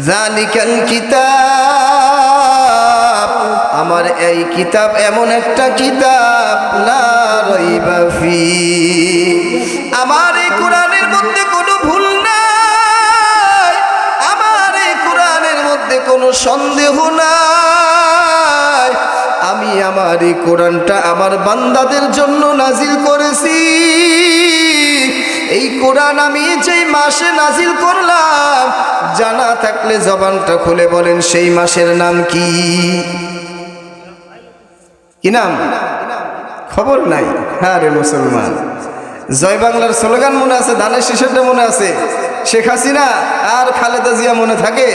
যালিকাল কিতাব, আমার এই কিতাব এমন একটা কিতাব, লা রাইবা ফি, আমার এই কোরআনের মধ্যে কোনো ভুল নাই, আমার এই কোরআনের মধ্যে কোনো সন্দেহ নাই। আমি আমার এই কোরআনটা আমার বান্দাদের জন্য নাজিল করেছি। এই কোরআন আমি যেই মাসে নাজিল করলাম, জানা থাকলে জবানটা খুলে বলেন সেই মাসের নাম কি? কি নাম? খবর নাই? হ্যাঁ রে মুসলমান, জয় বাংলার স্লোগান মনে আছে, ধানের শীষেরটা মনে আছে, শেখ হাসিনা আর খালেদা জিয়া মনে থাকে,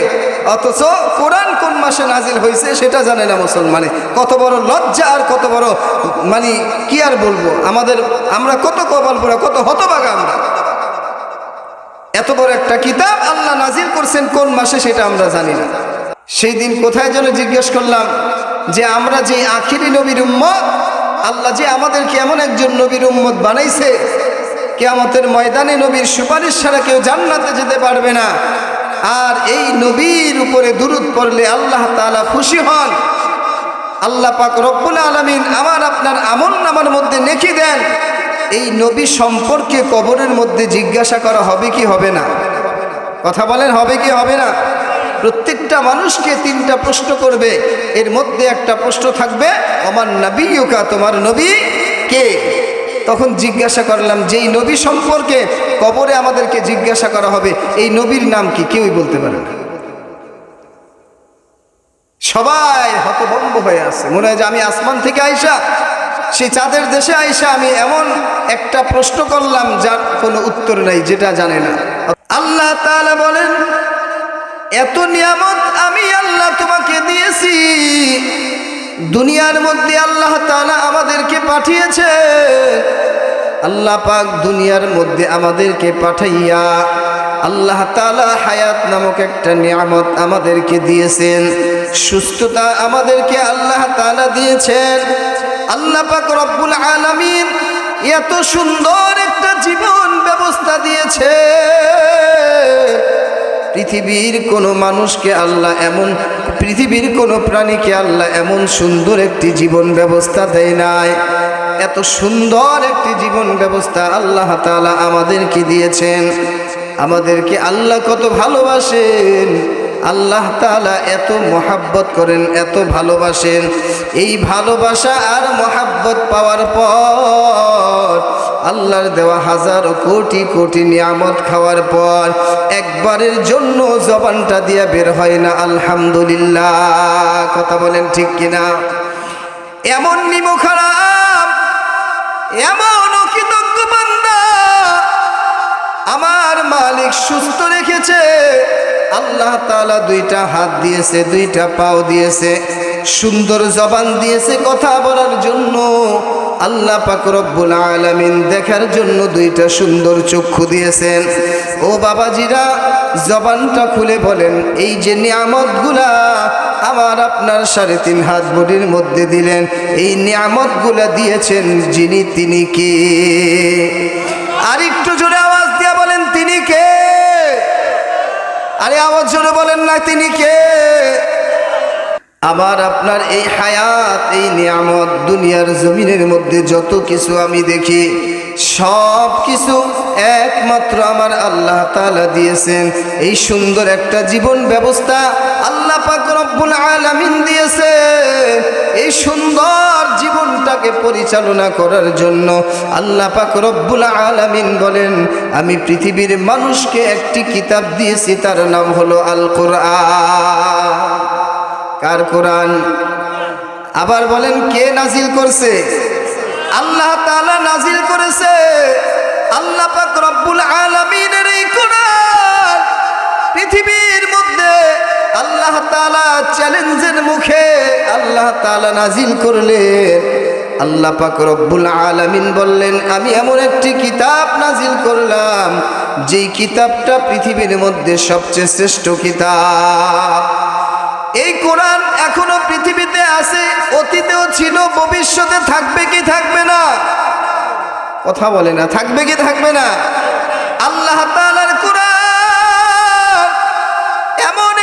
অথচ কোরআন কোন মাসে নাজিল হয়েছে সেটা জানে না মুসলমানে। কত বড় লজ্জা আর কত বড়, মানে কি আর বলবো, আমরা কত কপালপোড়া, কত হতভাগা আমরা। এত বড় একটা কিতাব আল্লাহ নাজিল করছেন কোন মাসে সেটা আমরা জানি না। সেই দিন কোথায় যেন জিজ্ঞেস করলাম যে আমরা যে আখিরি নবীর উম্মত, আল্লাহ যে আমাদেরকে এমন একজন নবীর উম্মত বানাইছে, কিয়ামতের ময়দানে নবীর সুপারিশ ছাড়া কেউ জান্নাতে যেতে পারবে না। আর এই নবীর উপরে দুরূদ পড়লে আল্লাহ তাআলা খুশি হন। আল্লাহ পাক রব্বুল আলামিন আমার আপনার আমলনামার মধ্যে নেকি দেন। এই নবী সম্পর্কে কবরের মধ্যে জিজ্ঞাসা করা হবে কি হবে না? কথা বলেন, হবে কি হবে না? প্রত্যেকটা মানুষকে তিনটা প্রশ্ন করবে, এর মধ্যে একটা প্রশ্ন থাকবে ওমান নাবিয়্যুকা, তোমার নবী কে? তখন জিজ্ঞাসা করলাম যেই নবী সম্পর্কে কবরে আমাদেরকে জিজ্ঞাসা করা হবে, এই নবীর নাম কি? কেউই বলতে পারে না। সবাই হতভম্ব হয়ে আছে, মনে হয় যে আমি আসমান থেকে আইসা, সেই চাঁদের দেশে আইসা আমি এমন একটা প্রশ্ন করলাম যার কোনো উত্তর নাই, যেটা জানে না। আল্লাহ তাআলা বলেন, এত নিয়ামত আমি আল্লাহ তোমাকে দিয়েছি, দুনিয়ার মধ্যে আল্লাহ তাআলা আমাদেরকে পাঠিয়েছে। আল্লাহ পাক দুনিয়ার মধ্যে আমাদেরকে পাঠাইয়া আল্লাহ তাআলা হায়াত নামক একটা নিয়ামত আমাদেরকে দিয়েছেন, সুস্থতা আমাদেরকে আল্লাহ তাআলা দিয়েছেন। আল্লাহ পাক রব্বুল আলামিন এত সুন্দর একটা জীবন ব্যবস্থা দিয়েছে, পৃথিবীর কোনো মানুষকে আল্লাহ এমন, পৃথিবীর কোনো প্রাণীকে আল্লাহ এমন সুন্দর একটি জীবন ব্যবস্থা দেয় নাই। এত সুন্দর একটি জীবন ব্যবস্থা আল্লাহ তাআলা আমাদেরকে দিয়েছেন। আমাদেরকে আল্লাহ কত ভালোবাসেন, আল্লাহ তাআলা এত মহাব্বত করেন, এত ভালোবাসেন। এই ভালোবাসা আর মহাব্বত পাওয়ার পর, আল্লাহর দেওয়া হাজারো কোটি কোটি নিয়ামত খাওয়ার পর একবারের জন্য জবানটা দিয়া বের হয় না আলহামদুলিল্লাহ। কথা বলেন ঠিক কিনা? এমন নিমো খারাপ, এমন অকৃতজ্ঞ বান্দা আমার মালিক সুস্থ রেখেছে। আল্লাহ তাআলা দুইটা হাত দিয়েছে, দুইটা পাও দিয়েছে, সুন্দর জবান দিয়েছে কথা বলার জন্য। আল্লাহ পাক রব্বুল আলামিন দেখার জন্য দুইটা সুন্দর চক্ষু দিয়েছেন। ও বাবাজিরা, জবানটা খুলে বলেন, এই যে নিয়ামতগুলা আমার আপনার 3.5 হাত বডির মধ্যে দিলেন, এই নিয়ামতগুলা দিয়েছেন যিনি, তিনি কে? আর একটু জোরে আওয়াজ দিয়া বলেন, তিনি কে? আরে আওয়াজ জোরে বলেন না, তিনি কে? আমার আপনার এই হায়াত, এই নিয়ামত, দুনিয়ার জমিনের মধ্যে যত কিছু আমি দেখি, সব কিছু একমাত্র আমার আল্লাহ তাআলা দিয়েছেন। এই সুন্দর একটা জীবন ব্যবস্থা আল্লাহ পাক রব্বুল আলামিন দিয়েছেন। এই সুন্দর জীবনটাকে পরিচালনা করার জন্য আল্লাহ পাক রব্বুল আলামিন বলেন, আমি পৃথিবীর মানুষকে একটি কিতাব দিয়েছি, তার নাম হলো আল কোরআন। কার কোরআন? আবার বলেন, কে নাজিল করছে? আল্লাহ তাআলা নাজিল করেছে। আল্লাহ পাক রব্বুল আলামিনের এই কোরআন পৃথিবীর মধ্যে আল্লাহ তাআলা চ্যালেঞ্জের মুখে আল্লাহ তাআলা নাজিল করলেন। আল্লাহ পাক রব্বুল আলামিন বললেন, আমি এমন একটি কিতাব নাজিল করলাম, যেই কিতাবটা পৃথিবীর মধ্যে সবচেয়ে শ্রেষ্ঠ কিতাব। এই কোরআন এখনো পৃথিবীতে আছে, অতীতেও ছিল, ভবিষ্যতে থাকবে কি থাকবে না? কথা বলে না, থাকবে কি থাকবে না? আল্লাহ তাআলার কোরআন এমন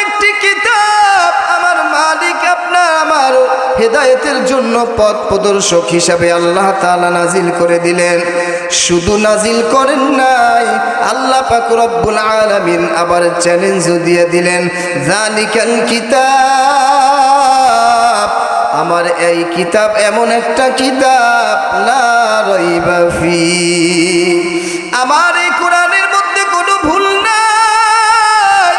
আর হেদায়েতের জন্য পথ প্রদর্শক হিসাবে আল্লাহ তাআলা নাজিল করে দিলেন। শুধু নাজিল করেন নাই, আল্লাহ পাক রব্বুল আলামিন আবার চ্যালেঞ্জও দিয়ে দিলেন, যালিকাল কিতাব, আমার এই কিতাব এমন একটা কিতাব, লা রাইবা ফি, আমার এই কোরআনের মধ্যে কোনো ভুল নাই,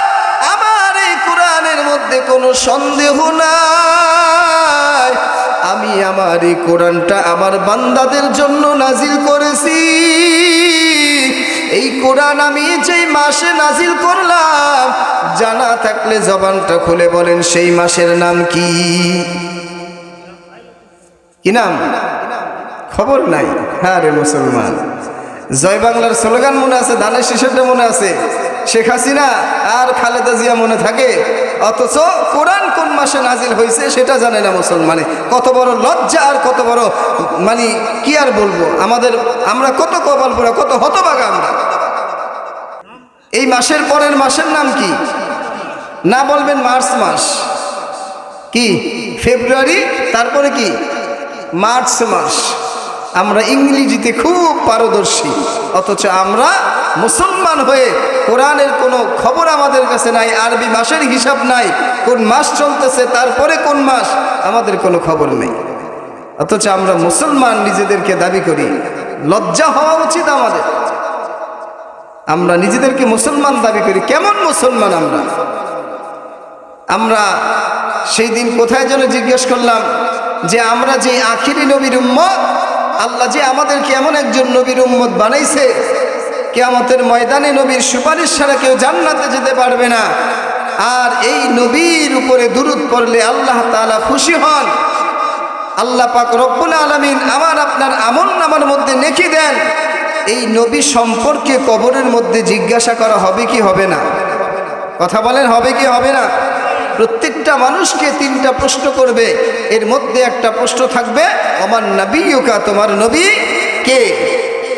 আমার এই কোরআনের মধ্যে কোনো সন্দেহ নাই। আমি আমার এই কোরআনটা আমার বান্দাদের জন্য নাজিল করেছি। এই কোরআন আমি যেই মাসে নাজিল করলাম, জানা থাকলে জবানটা খুলে বলেন সেই মাসের নাম কি? কি নাম? খবর নাই। হ্যাঁ রে মুসলমান, জয় বাংলার স্লোগান মনে আছে, ধানের শীষেরটা মনে আছে, শেখ হাসিনা আর খালেদা জিয়া মনে থাকে, অথচ কোরআন কোন মাসে নাজিল হয়েছে সেটা জানে না মুসলমানে। কত বড় লজ্জা আর কত বড় মানে কি আর বলবো, আমরা কত কপাল পোড়া, কত হতভাগা আমরা। এই মাসের পরের মাসের নাম কি? না বলবেন মার্চ মাস, কি ফেব্রুয়ারি, তারপরে কি মার্চ মাস। আমরা ইংরেজিতে খুব পারদর্শী, অথচ আমরা মুসলমান হয়ে কোরআনের কোনো খবর আমাদের কাছে নাই, আরবি মাসের হিসাব নাই, কোন মাস চলতেছে তারপরে কোন মাস আমাদের কোনো খবর নেই। অথচ আমরা মুসলমান নিজেদেরকে দাবি করি, লজ্জা হওয়া উচিত আমাদের। আমরা নিজেদেরকে মুসলমান দাবি করি, কেমন মুসলমান আমরা সেই দিন কোথায় যেন জিজ্ঞেস করলাম যে আমরা যে আখিরি নবীর উম্মত, আল্লাহ যে আমাদেরকে এমন একজন নবীর উম্মত বানাইছে, কিয়ামতের ময়দানে নবীর সুপারিশ ছাড়া কেউ জান্নাতে যেতে পারবে না। আর এই নবীর উপরে দুরূদ পড়লে আল্লাহ তাআলা খুশি হন। আল্লাহ পাক রব্বুল আলামিন আমার আপনার আমলনামার মধ্যে নেকি দেন। এই নবী সম্পর্কে কবরের মধ্যে জিজ্ঞাসা করা হবে কি হবে না? কথা বলেন, হবে কি হবে না? প্রত্যেকটা মানুষকে তিনটা প্রশ্ন করবে, এর মধ্যে একটা প্রশ্ন থাকবে আমার নবিয়ুকা, তোমার নবী কে?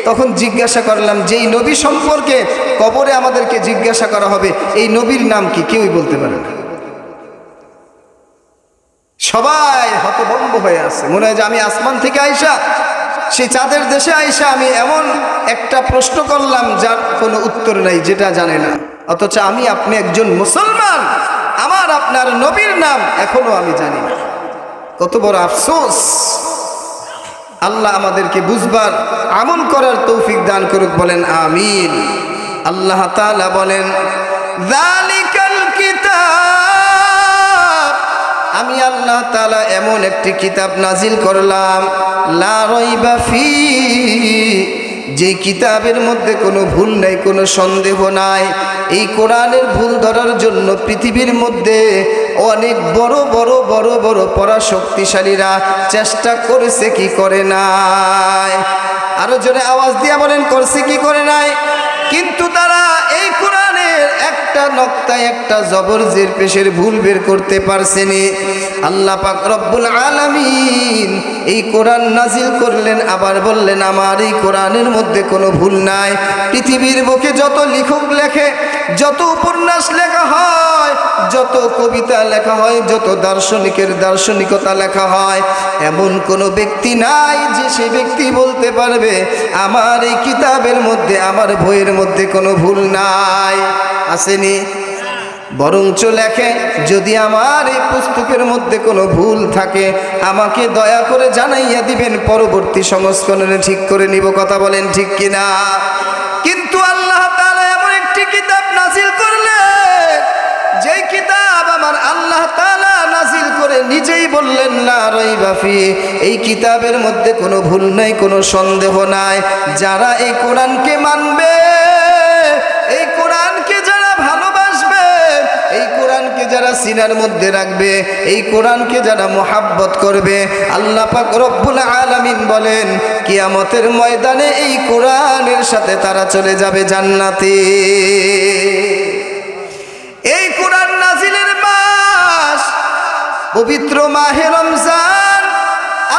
তখন জিজ্ঞাসা করলাম যেই নবী সম্পর্কে কবরে আমাদেরকে জিজ্ঞাসা করা হবে, এই নবীর নাম কি? কেউই বলতে পারে না। সবাই হতভম্ব হয়ে আছে, মনে হয় যে আমি আসমান থেকে আইসা, সেই চাঁদের দেশে আইসা আমি এমন একটা প্রশ্ন করলাম যার কোনো উত্তর নাই, যেটা জানে না। অথচ আমি আপনি একজন মুসলমান, আমার আপনার নবীর নাম এখনো আমি জানি না। কত বড় আফসোস। আল্লাহ আমাদেরকে বুঝবার, আমল করার তৌফিক দান করুক, বলেন আমিন। আল্লাহ তাআলা বলেন, যালিকাল কিতাব, আমি আল্লাহ তাআলা এমন একটি কিতাব নাজিল করলাম, লা রাইবা ফি, যে কিতাবের মধ্যে কোনো ভুল নাই, কোনো সন্দেহ নাই। এই কোরআনের ভুল ধরার জন্য পৃথিবীর মধ্যে অনেক বড় বড় বড় বড় পরাশক্তিশালীরা চেষ্টা করেছে, কি করে নাই? আরো জোরে আওয়াজ দিয়া বলেন, করছে কি করে নাই? কিন্তু তারা এই কোরআনের একটা নক্তায় একটা জবর জের পেশের ভুল বের করতে পারছেনি। আল্লাহ পাক রব্বুল আলামিন এই কোরআন নাজিল করলেন, আবার বললেন আমার এই কোরআনের মধ্যে কোনো ভুল নাই। পৃথিবীর বুকে যত লেখক লেখে, যত উপন্যাস লেখা হয়, যত কবিতা লেখা হয়, যত দার্শনিকের দার্শনিকতা লেখা হয়, এমন কোনো ব্যক্তি নাই যে সে ব্যক্তি বলতে পারবে আমার এই কিতাবের মধ্যে, আমার বইয়ের মধ্যে কোনো ভুল নাই। আসেনি? বরঞ্চ লেখে, যদি আমার এই পুস্তকের মধ্যে কোনো ভুল থাকে আমাকে দয়া করে জানাইয়া দিবেন, পরবর্তী সংস্করণে ঠিক করে নিব। কথা বলেন ঠিক কিনা? কিন্তু আল্লাহ তাআলা এমন একটি কিতাব নাজিল করলেন, যেই কিতাব আমার আল্লাহ তাআলা নাজিল করে নিজেই বললেন লা রাইবা ফি, এই কিতাবের মধ্যে কোনো ভুল নাই, কোনো সন্দেহ নাই। যারা এই কোরআনকে মানবে, এই কোরআনকে যারা ভালোবাসবে, এই কোরআনকে যারা সিনার মধ্যে রাখবে, এই কোরআনকে যারা মোহাব্বত করবে, আল্লাহ পাক রব্বুল আলামিন বলেন কিয়ামতের ময়দানে এই কোরআনের সাথে তারা চলে যাবে জান্নাতে। এই কোরআন নাজিলের মাস পবিত্র মাহে রমজান।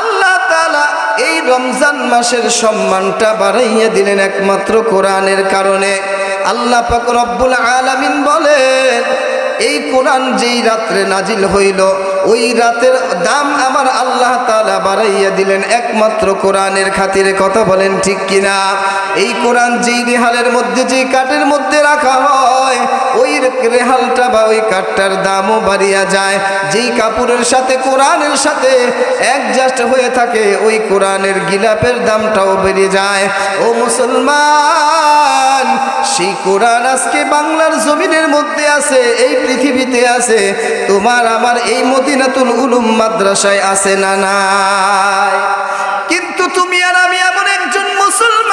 আল্লাহ তাআলা এই রমজান মাসের সম্মানটা বাড়াইয়া দিলেন একমাত্র কোরআনের কারণে। আল্লাহ পাক রব্বুল আলামিন বলেন এই কোরআন যেই রাত্রে নাজিল হইল, ওই রাতের দাম আমার আল্লাহ তাআলা বাড়াইয়া দিলেন একমাত্র কোরআনের খাতিরে। কথা বলেন ঠিক কিনা? এই কোরআন যেই রেহালের মধ্যে, যেই কাঠের মধ্যে রাখা হয়, ওই রেহালটা বা ওই কাঠটার দামও বাড়িয়া যায়। যেই কাপড়ের সাথে কোরআনের সাথে অ্যাডজাস্ট হয়ে থাকে, ওই কোরআনের গিলাপের দামটাও বেড়ে যায়। ও মুসলমান, সেই কোরআন আজকে বাংলার জমিনের মধ্যে আছে, এই পৃথিবীতে আছে, তোমার আমার এই মদিনাতুল উলুম মাদ্রাসায় আছে না নাই? কিন্তু তুমি আর আমি এমন একজন মুসলমান,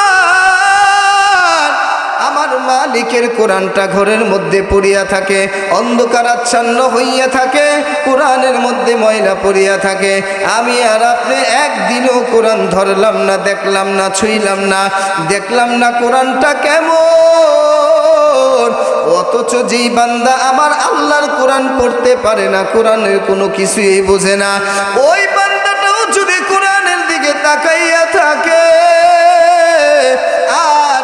আমার মালিকের কোরআনটা ঘরের মধ্যে পড়িয়া থাকে, অন্ধকার আচ্ছন্ন হইয়া থাকে, কোরআনের মধ্যে ময়লা পড়িয়া থাকে। আমি আর আপনি একদিনও কোরআন ধরলাম না, দেখলাম না, ছুঁইলাম না, দেখলাম না কোরআনটা কেমন। অথচ যেই বান্দা আমার আল্লাহর কোরআন পড়তে পারে না, কোরআনের কোনো কিছুই বোঝে না, ওই বান্দাটাও যদি কোরআনের দিকে তাকাইয়া থাকে আর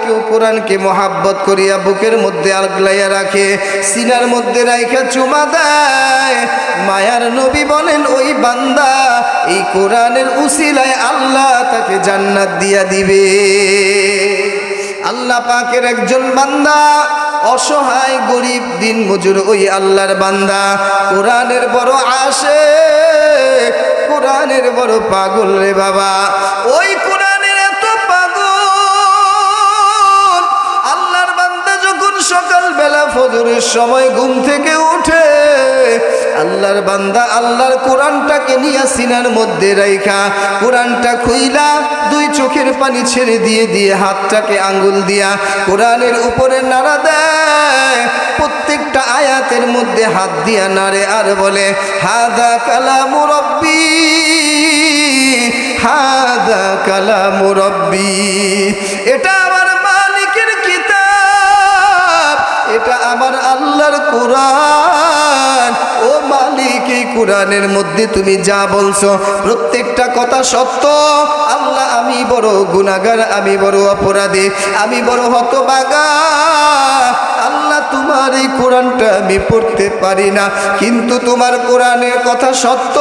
কেউ কোরআনকে মহাব্বত করিয়া বুকের মধ্যে আগলাইয়া রাখে, সিনার মধ্যে রাইখা চুমা দেয়, মায়ার নবী বলেন ওই বান্দা এই কোরআনের উসিলায় আল্লাহ তাকে জান্নাত দিয়া দিবে। আল্লাহ পাকের একজন বান্দা, অসহায় গরিব দিন মজুর, ওই আল্লাহর বান্দা কোরআনের বড় আশিক, কোরআনের বড় পাগল রে বাবা। ওই কোরআনের এত পাগল, আল্লাহর বান্দা যখন সকালবেলা ফজরের সময় ঘুম থেকে উঠে, আল্লাহর বান্দা আল্লাহর কোরআনটাকে নিয়ে সিনার মধ্যে রাইখা কোরআনটা খুইলা দুই চোখের পানি ছেড়ে দিয়ে দিয়ে হাতটাকে আঙ্গুল দিয়া কোরআনের উপরে নাড়া দেয়, প্রত্যেকটা আয়াতের মধ্যে হাত দিয়া নাড়ে আর বলে হাদা কালামু রব্বি, হাদা কালামু রব্বি। এটা আমার মালিকের কিতাব, এটা আমার আল্লাহর কোরআন। ও মালিক, এই কোরআনের মধ্যে তুমি যা বলছো প্রত্যেকটা কথা সত্য। আল্লাহ, আমি বড় গুনাহগার, আমি বড় অপরাধী, আমি বড় হতভাগা। আল্লাহ, তোমার এই কোরআনটা আমি পড়তে পারি না, কিন্তু তোমার কোরআনের কথা সত্য।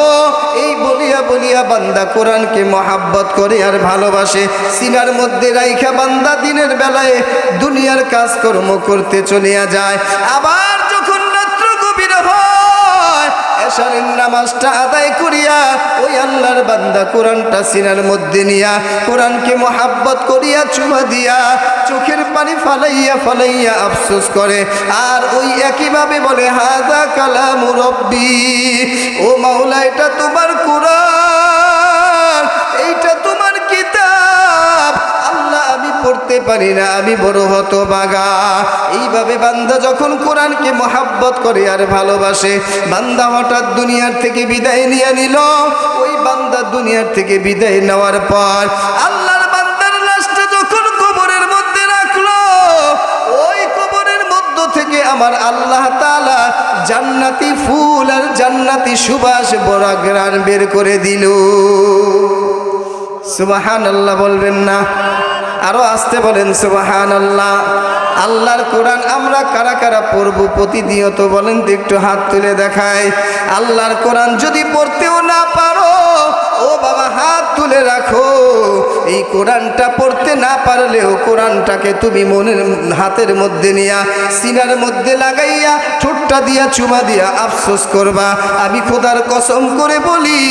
এই বলিয়া বলিয়া বান্দা কোরআনকে মহাব্বত করে আর ভালোবাসে, সিনার মধ্যে রাইখা বান্দা দিনের বেলায় দুনিয়ার কাজকর্ম করতে চলিয়া যায়। আবার যখন রাত্র গভীর হয়, এশারের নামাজটা আদায় করিয়া ওই আল্লাহর বান্দা কোরআনটা সিনার মধ্যে নিয়া কোরআনকে মহাব্বত করিয়া চুমা দিয়া চোখের পানি ফালাইয়া ফালাইয়া আফসোস করে, আর ওই একইভাবে বলে হাদা কালামু রব্বি। ও মাওলা, এটা তোমার কোরআন, এইটা তোমার কিতাব। আল্লাহ, আমি পড়তে পারি না, আমি বড় হতভাগা। এইভাবে বান্দা যখন কোরআনকে মহাব্বত করে আর ভালোবাসে, বান্দা হঠাৎ দুনিয়ার থেকে বিদায় নিয়ে নিল। ওই বান্দা দুনিয়ার থেকে বিদায় নেওয়ার পর আল্লাহর বান্দার লাশটা যখন কবরের মধ্যে রাখলো, ওই কবরের মধ্য থেকে আমার আল্লাহ তাআলা জান্নাতি ফুল আর জান্নাতি সুবাস বড় ঘ্রাণ বের করে দিল। সুবহানাল্লাহ বলবেন না? আরো আসতে বলেন সুবহানাল্লাহ। আল্লাহর কোরআন আমরা কারা কারা পড়বো প্রতিনিয়ত বলেন তো, একটু হাত তুলে দেখায়। আল্লাহর কোরআন যদি পড়তেও না পারো, ও বাবা হাত তুলে রাখো। এই কোরআনটা পড়তে না পারলেও কোরআনটাকে তুমি মনের হাতের মধ্যে নিয়া সিনার মধ্যে লাগাইয়া ঠোঁটটা দিয়া চুমা দিয়া আফসোস করবা। আমি খোদার কসম করে বলি,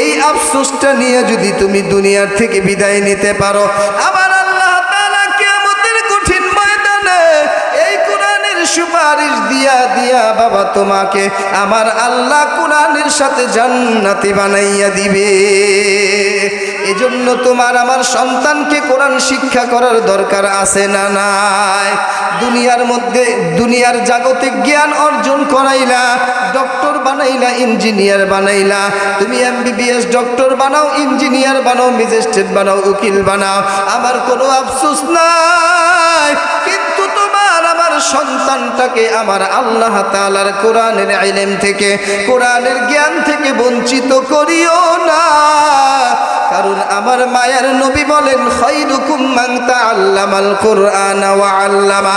এই আফসোসটা নিয়ে যদি তুমি দুনিয়ার থেকে বিদায় নিতে পারো, আবার আল্লাহ তাআলা কিয়ামতের কঠিন ময়দানে এই কোরআনের সুপারিশ দিয়া দিয়া বাবা তোমাকে আমার আল্লাহ কোরআনের সাথে জান্নাতি বানাইয়া দিবে। এজন্য তোমার আমার সন্তানকে কোরআন শিক্ষা করার দরকার আছে না নাই? দুনিয়ার মধ্যে দুনিয়ার জাগতিক জ্ঞান অর্জন করাইলা, ডক্টর বানাইলা, ইঞ্জিনিয়ার বানাইলা, তুমি এমবিবিএস ডক্টর বানাও, ইঞ্জিনিয়ার বানাও, ম্যাজিস্ট্রেট বানাও, উকিল বানাও, আমার কোনো আফসোস নাই। কিন্তু তোমার আমার সন্তানটাকে আমার আল্লাহ তাআলার কোরআনের ইলম থেকে, কোরআনের জ্ঞান থেকে বঞ্চিত করিও না। কারণ আমার মায়ার নবী বলেন খায়রুকুম মান তাআল্লামাল কুরআন ওয়া আল্লামা।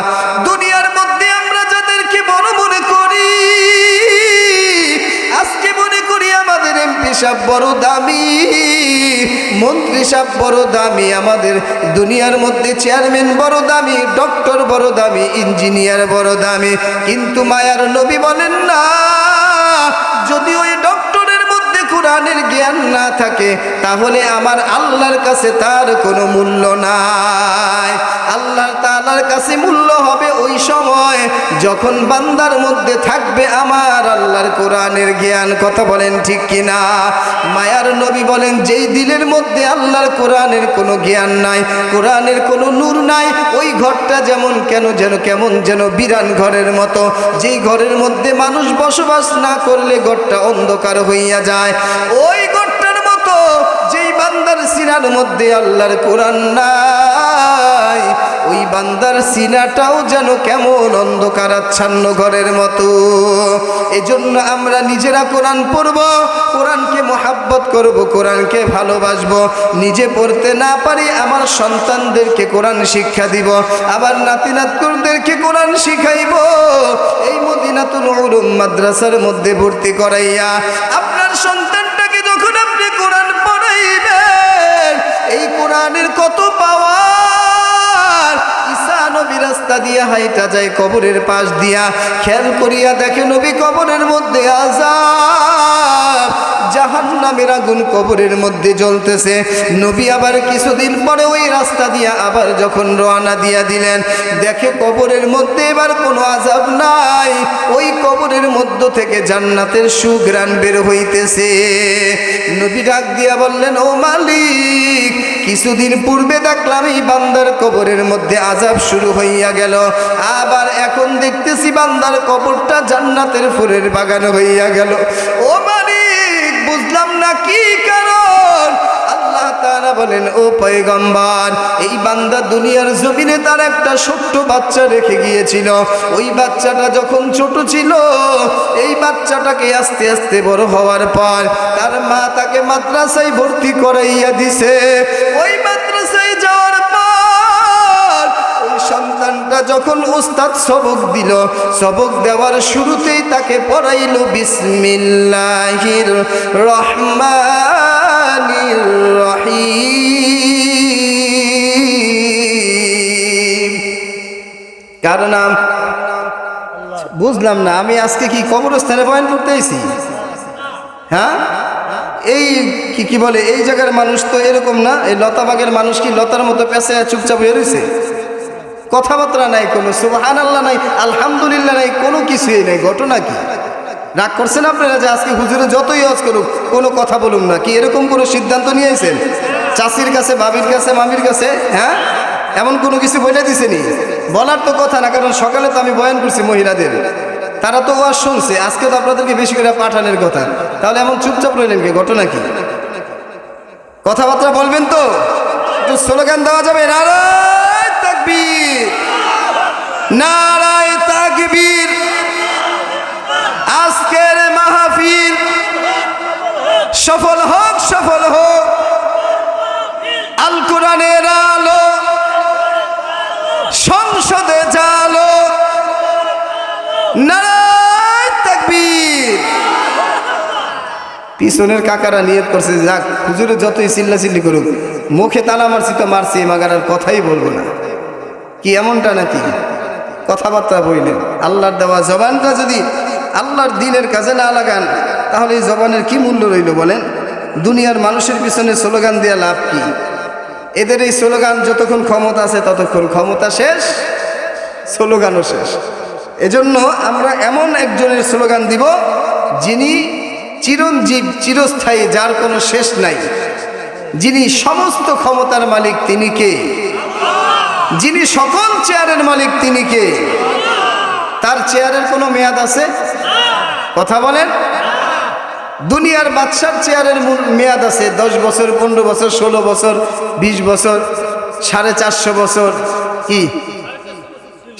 দুনিয়ার মধ্যে আমরা যাদেরকে বড় মনে করি, আজকে সাহেব বড় দামি, মন্ত্রী সাহেব বড় দামি, আমাদের দুনিয়ার মধ্যে চেয়ারম্যান বড় দামি, ডক্টর বড় দামি, ইঞ্জিনিয়ার বড় দামি। কিন্তু মায়ার নবী বলেন না, যদি ওই ডক্টরের মধ্যে কোরআনের জ্ঞান না থাকে তাহলে আমার আল্লাহর কাছে তার কোনো মূল্য নাই। আল্লাহ তাআলার কাছে মূল্য হবে ওই সময় যখন বান্দার মধ্যে থাকবে আমার আল্লাহর কোরআনের জ্ঞান। কথা বলেন ঠিক কিনা? মায়ার নবী বলেন, যেই দিলের মধ্যে আল্লাহর কোরআনের কোনো জ্ঞান নাই, কোরআনের কোনো নূর নাই, ওই ঘরটা যেমন কেমন যেন বিরান ঘরের মতো, যেই ঘরের মধ্যে মানুষ বসবাস না করলে ঘরটা অন্ধকার হইয়া যায়। ওই ঘরটার মতো যেই বান্দার সিনার মধ্যে আল্লাহর কোরআন নাই, ওই বান্দার সিনাটাও যেন কেমন অন্ধকারাচ্ছন্ন ঘরের মতো। এজন্য আমরা নিজেরা কোরআন পড়ব, কোরআনকে মহাব্বত করব, কোরআনকে ভালোবাসবো। নিজে পড়তে না পারি আমার সন্তানদেরকে কোরআন শিক্ষা দিব, আবার নাতি নাতকুরদেরকে কোরআন শিখাইব। এই মদিনাতুল উলুম মাদ্রাসার মধ্যে ভর্তি করাইয়া আপনার সন্তানটাকে যখন আপনি কোরআন পড়াইবেন, এই কোরআনের কত পাওয়ার। ঈসা নবী রাস্তা দিয়া হাইটা যায় কবরের পাশ দিয়া, খেয়াল করিয়া দেখে নবী কবরের মধ্যে আযাব, জাহান্নামের আগুন কবরের মধ্যে জ্বলতেছে। নবী আবার কিছুদিন পরে ওই রাস্তা দিয়া আবার যখন রওনা দিয়া দিলেন, দেখে কবরের মধ্যে এবার কোনো আযাব নাই, ওই কবরের মধ্য থেকে জান্নাতের সুঘ্রাণ বের হইতেছে। নবী ডাক দিয়া বললেন, ও মালিক, কিছুদিন পূর্বে দেখলাম এই বান্দার কবরের মধ্যে আযাব শুরু হইয়া গেল, আবার এখন দেখতেছি বান্দার কবরটা জান্নাতের ফুলের বাগান হইয়া গেল। ও মালিক, বুঝলাম না কি কারণ। আল্লাহ তাআলা বলেন, ও পয়গম্বর, এই বান্দা দুনিয়ার জমিনে তার একটা ছোট্ট বাচ্চা রেখে গিয়েছিল। ওই বাচ্চাটা যখন ছোট ছিল, এই বাচ্চাটাকে আস্তে আস্তে বড় হওয়ার পর তার মা তাকে মাদ্রাসায় ভর্তি করাইয়া দিছে। ওই মাদ্রাসায় যাওয়ার পর ওই সন্তানটা যখন উস্তাদ সবক দিল, সবক দেওয়ার শুরুতেই তাকে পড়াইল বিসমিল্লাহির রহমানির রহিম। কার নাম? বুঝলাম না, আমি আজকে কি কবরস্থানে বয়ান করতে আইছি? হ্যাঁ, এই কি বলে, এই জায়গার মানুষ তো এরকম না। এই লতাবাগের মানুষ কি লতার মতো পেঁচে চুপচাপ হয়ে রয়েছে? কথাবার্তা নাই, কোনো সুবহানাল্লাহ নাই, আলহামদুলিল্লাহ নাই, কোনো কিছুই নাই। ঘটনা কি? রাগ করছেন আপনারা যে আজকে হুজুরে যতই ওয়াজ করুক কোনো কথা বলুন না? কি এরকম কোনো সিদ্ধান্ত নিয়েছেন চাচির কাছে, বাবির কাছে, মামির কাছে? হ্যাঁ, এমন কোনো কিছু বলে দিছেনি? বলার তো কথা না, কারণ সকালে তো আমি বয়ান করছি মহিলাদের, তারা তো ওয়াজ শুনছে। আজকে তো আপনাদেরকে বেশি করে পাঠানোর কথা, তাহলে এমন চুপচাপ রইলেন কি? ঘটনা কি? কথাবার্তা বলবেন তো? একটু স্লোগান দেওয়া যাবে? নারায়ে তাকবীর, নারায়ে তাকবীর। আজকের মাহফিল সফল হোক, সফল হোক। আল কোরআনের আলো সংসদে জালো। নারায়ে তাকবীর। পিছনের কাকারা নিয়ত করছে, যাক হুজুরে যতই চিল্লাচিল্লি করুক, মুখে তালা মারছি তো মারছি, মাগার আর কথাই বলবো না। কি এমনটা নাকি? কথাবার্তা বললেন। আল্লাহর দেওয়া জবানটা যদি আল্লাহর দ্বীনের কাজে না লাগান, তাহলে এই জবানের কি মূল্য রইল বলেন? দুনিয়ার মানুষের পিছনে স্লোগান দেওয়া লাভ কি? এদের এই স্লোগান যতক্ষণ ক্ষমতা আছে ততক্ষণ ক্ষমতা শেষ, স্লোগানও শেষ। এজন্য আমরা এমন একজনের স্লোগান দিব যিনি চিরঞ্জীব, চিরস্থায়ী, যার কোনো শেষ নাই, যিনি সমস্ত ক্ষমতার মালিক। তিনি কে? যিনি সকল চেয়ারের মালিক। তিনি কে? তার চেয়ারের কোনো মেয়াদ আছে? কথা বলেন। দুনিয়ার বাদশার চেয়ারের মেয়াদ আছে 10 বছর, 15 বছর, 16 বছর, 20 বছর, 450 বছর। কি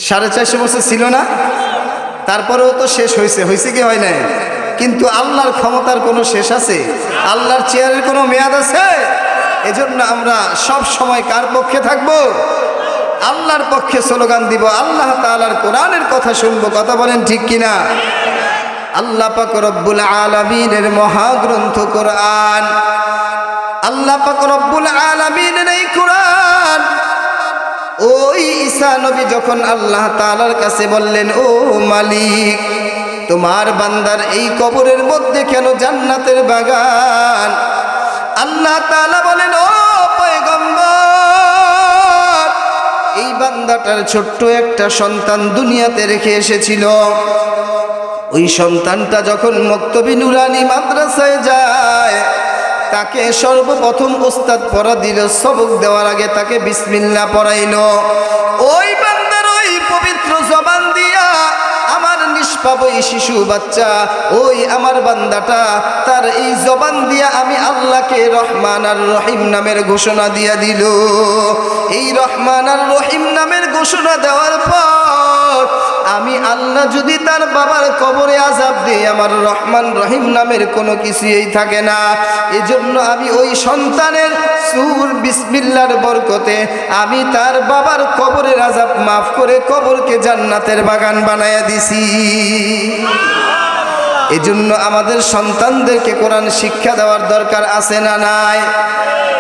450 বছর ছিল না? তারপরেও তো শেষ হয়েছে, হয়েছে কি হয় নাই? কিন্তু আল্লাহর ক্ষমতার কোনো শেষ আছে? আল্লাহর চেয়ারের কোনো মেয়াদ আছে? এজন্য আমরা সব সময় কার পক্ষে থাকবো? আল্লাহর পক্ষে স্লোগান দিব, আল্লাহ তাআলার কোরআনের কথা শুনবো। কথা বলেন ঠিক কিনা? আল্লাহ পাক রব্বুল আলামিনের মহাগ্রন্থ কোরআন, আল্লাহ পাক রব্বুল আলামিনের এই কোরআন ওই ঈসা নবী যখন আল্লাহ তাআলার কাছে বললেন, ও মালিক, তোমার বান্দার এই কবরের মধ্যে কেন জান্নাতের বাগান? আল্লাহ তাআলা বলেন, ও পয়গম্বর, এই বান্দাটার ছোট্ট একটা সন্তান দুনিয়াতে রেখে এসেছিল। ওই সন্তানটা যখন মক্তবী নুরানি মাদ্রাসায় যায়, তাকে সর্বপ্রথম উস্তাদ পড়া দিল, সবক দেওয়ার আগে তাকে বিসমিল্লাহ পড়াইল। ওই বান্দার ওই পবিত্র জবান দিয়া আমার নিষ্পাপ ওই শিশু বাচ্চা, ওই আমার বান্দাটা তার এই জবান দিয়া আমি আল্লাহকে রহমান আর রহিম নামের ঘোষণা দিয়া দিল। এই রহমান আর রহিম নামের ঘোষণা দেওয়ার পর আমি আল্লাহ যদি তার বাবার কবরে আযাব দেই, আমার রহমান রহিম নামের কোনো কিছুই থাকে না। এজন্য আমি ওই সন্তানের সূর বিসমিল্লাহর বরকতে আমি তার বাবার কবরের আযাব মাফ করে কবরকে জান্নাতের বাগান বানায়া দিছি। এজন্য আমাদের সন্তানদেরকে কোরআন শিক্ষা দেওয়ার দরকার আছে না নাই?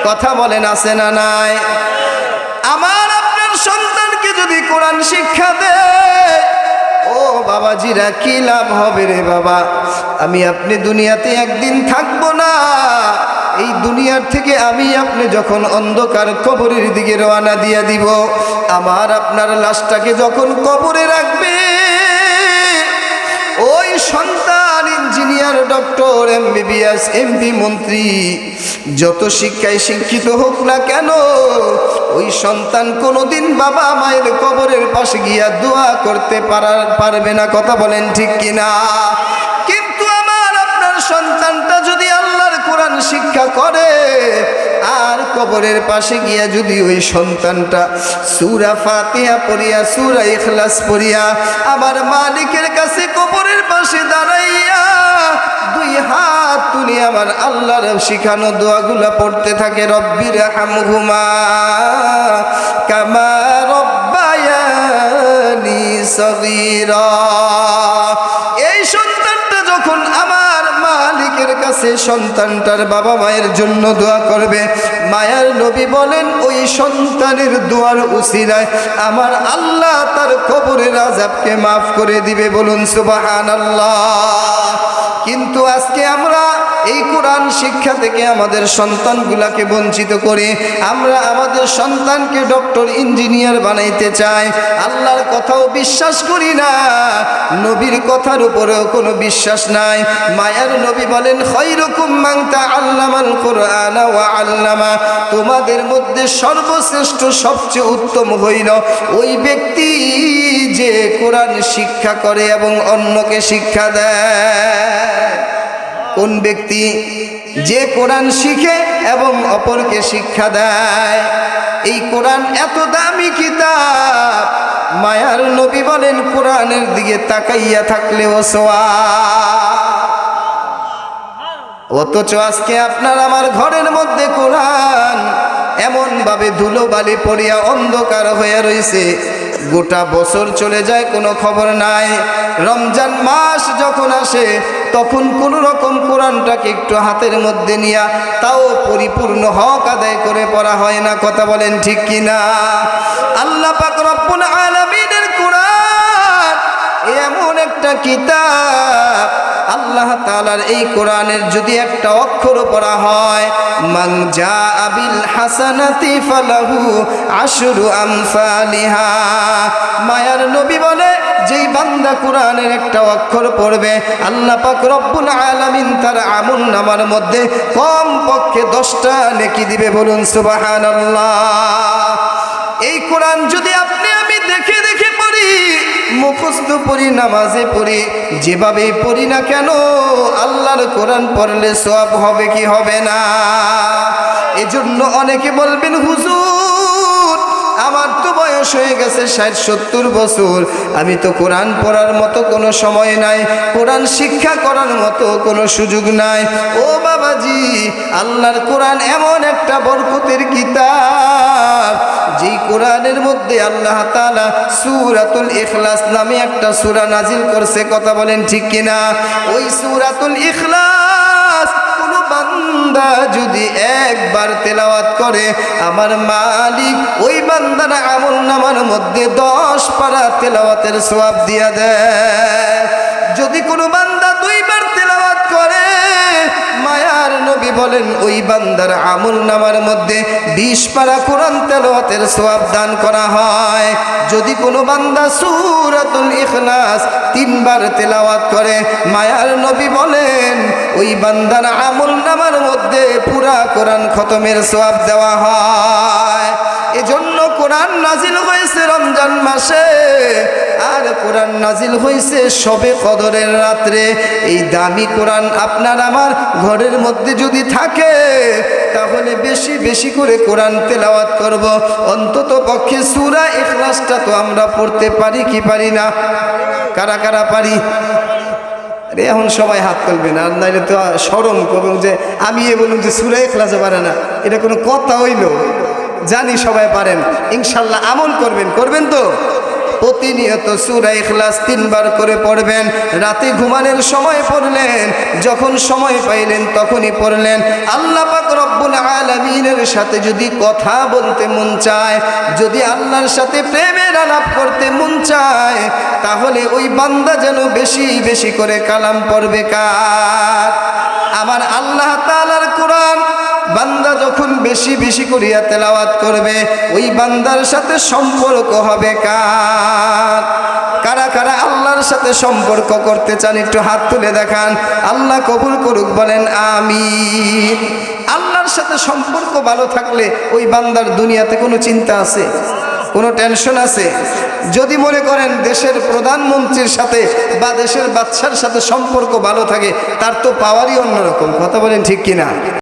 কথা বলেন, আছে না নাই? আমার আপনার সন্তানকে যদি কোরআন শিক্ষা দেয়, ও বাবাজিরা, কি লাভ হবে রে বাবা? আমি আপনি দুনিয়াতে একদিন থাকবো না। এই দুনিয়ার থেকে আমি আপনি যখন অন্ধকার কবরের দিকে রওনা দিয়ে দিব, আমার আপনার লাশটাকে যখন কবরে রাখবে, ওই সন্তান ইঞ্জিনিয়ার, ডক্টর, এমবিবিএস, এমপি, মন্ত্রী, যত শিক্ষায় শিক্ষিত হোক না কেন, ওই সন্তান কোনোদিন বাবা মায়ের কবরের পাশে গিয়া দোয়া করতে পারবে না। কথা বলেন ঠিক কিনা? কিন্তু আমার আপনার সন্তানটা যদি আল্লাহর কোরআন শিক্ষা করে আর কবরের পাশে গিয়া যদি ওই সন্তানটা সূরা ফাতিহা পড়িয়া, সূরা ইখলাস পড়িয়া আমার মালিকের কাছে কবরের পাশে দাঁড়াইয়া দুই হাত তুলে আমার আল্লাহর শিখানো দোয়াগুলা পড়তে থাকে, রব্বির হামহুমা কামা রব্বায়ানি সগীরা, এই সন্তানটা যখন আমার মালিকের কাছে সন্তানটার বাবা মায়ের জন্য দোয়া করবে, মায়ার নবী বলেন ওই সন্তানের দোয়ার উসিলায় আমার আল্লাহ তার কবরের আযাবকে মাফ করে দিবে। বলুন সুবহানাল্লাহ। কিন্তু আজকে আমরা এই কোরআন শিক্ষা থেকে আমাদের সন্তানগুলাকে বঞ্চিত করে আমরা আমাদের সন্তানকে ডক্টর, ইঞ্জিনিয়ার বানাইতে চাই। আল্লাহর কথাও বিশ্বাস করি না, নবীর কথার উপরেও কোনো বিশ্বাস নাই। মায়ার নবী বলেন, খায়রুকুম মান তাআল্লামাল কুরআনা ওয়া আল্লামা, তোমাদের মধ্যে সর্বশ্রেষ্ঠ, সবচেয়ে উত্তম হইল ওই ব্যক্তি যে কোরআন শিক্ষা করে এবং অন্যকে শিক্ষা দেয়। কোন ব্যক্তি? যে কোরআন শিখে এবং অপরকে শিক্ষা দেয়। এই কোরআন এত দামি কিতাব, মায়ার নবী বলেন কোরআনের দিকে তাকাইয়া থাকলেও সওয়াব। অথচ আজকে আপনার আমার ঘরের মধ্যে কোরআন এমনভাবে ধুলোবালি পড়িয়া অন্ধকার হয়ে রয়েছে, গোটা বছর চলে যায়, কোনো খবর নাই। রমজান মাস যখন আসে তখন কোন রকম কোরআনটাকে একটু হাতের মধ্যে নিয়া তাও পরিপূর্ণ হক আদায় করে পড়া হয় না। কথা বলেন ঠিক কিনা? আল্লাহ পাক রব্বুল আলামিনের কোরআন এমন একটা কিতাব, আল্লাহ তাআলার এই কোরআনের যদি একটা অক্ষর পড়া হয়, মান জাআ বিল হাসানাতি ফালাহু আশরু আমসালিহা, মায়ার নবী বলে যেই বান্দা কোরআনের একটা অক্ষর পড়বে, আল্লাহ পাক রব্বুল আলামিন তার আমলনামার মধ্যে কম পক্ষে 10টা নেকি দিবে। বলুন সুবহানাল্লাহ। এই কোরআন যদি আপনি আমি দেখে দেখে পড়ি, মুখস্থ পড়ি, নামাজে পড়ি, যেভাবে পড়ি না কেন, আল্লাহর কোরআন পড়লে সওয়াব হবে কি হবে না? এজন্য অনেকে বলবেন, হুজুর আমার তো বয়স হয়ে গেছে 60-70 বছর, আমি তো কোরআন পড়ার মতো কোনো সময় নাই, কোরআন শিক্ষা করার মতো কোনো সুযোগ নাই। ও বাবাজি, আল্লাহর কোরআন এমন একটা বরকতের কিতাব, যেই কোরআনের মধ্যে আল্লাহ তাআলা সূরাতুল ইখলাস নামে একটা সূরা নাজিল করছে। কথা বলেন ঠিক কিনা? ওই সূরাতুল ইখলাস কোন বান্দা যদি একবার তেলাওয়াত করে, আমার মালিক ওই বান্দার আমলনামার মধ্যে 10 পারা তেলাওয়াতের সওয়াব দিয়া দেয়। যদি কোনো বান্দা 2 বার তেলাওয়াত করে, মায়ার নবী বলেন ওই বান্দার আমলনামার মধ্যে 20 পারা কোরআন তেলাওয়াতের সওয়াব দান করা হয়। যদি কোনো বান্দা সূরাতুল ইখলাস 3 বার তেলাওয়াত করে, মায়ার নবী বলেন ওই বান্দার আমলনামার মধ্যে পুরা কোরআন খতমের সওয়াব দেওয়া হয়। এজন্য কোরআন নাজিল হয়েছে রমজান মাসে, আর কোরআন নাজিল হয়েছে শবে কদরের রাত্রে। এই দামি কোরআন আপনার আমার ঘরের মধ্যে যদি থাকে, তাহলে বেশি বেশি করে কোরআন তেলাওয়াত করব। অন্তত পক্ষে সূরা ইখলাসটা তো আমরা পড়তে পারি কি পারি না? কারা কারা পারি? আরে এখন সবাই হাত তুলবে না, আর নাইলে তো শরম করবেন যে আমি বলুন যে সূরা ইখলাসও পারে না, এটা কোনো কথা হইল? জানি সবাই পারেন, ইনশাল্লাহ আমল করবেন, করবেন তো? প্রতিনিয়ত সূরা ইখলাস 3 বার করে পড়বেন। রাতে ঘুমানোর সময় পড়লেন, যখন সময় পাইলেন তখনই পড়লেন। আল্লাহ পাক রব্বুল আলামিনের সাথে যদি কথা বলতে মন চায়, যদি আল্লাহর সাথে প্রেমের আলাপ করতে মন চায়, তাহলে ওই বান্দা যেন বেশি বেশি করে কালাম পড়বে। কার? আমার আল্লাহ তাআলার কোরআন বান্দা যখন বেশি বেশি করিয়া তেলাওয়াত করবে, ওই বান্দার সাথে সম্পর্ক হবে কার? কারা কারা আল্লাহর সাথে সম্পর্ক করতে চান একটু হাত তুলে দেখান। আল্লাহ কবুল করুক, বলেন আমিন। আল্লাহর সাথে সম্পর্ক ভালো থাকলে ওই বান্দার দুনিয়াতে কোনো চিন্তা আছে? কোনো টেনশন আছে? যদি মনে করেন দেশের প্রধানমন্ত্রীর সাথে বা দেশের বাদশার সাথে সম্পর্ক ভালো থাকে, তার তো পাওয়ারই অন্যরকম। কথা বলেন ঠিক কিনা?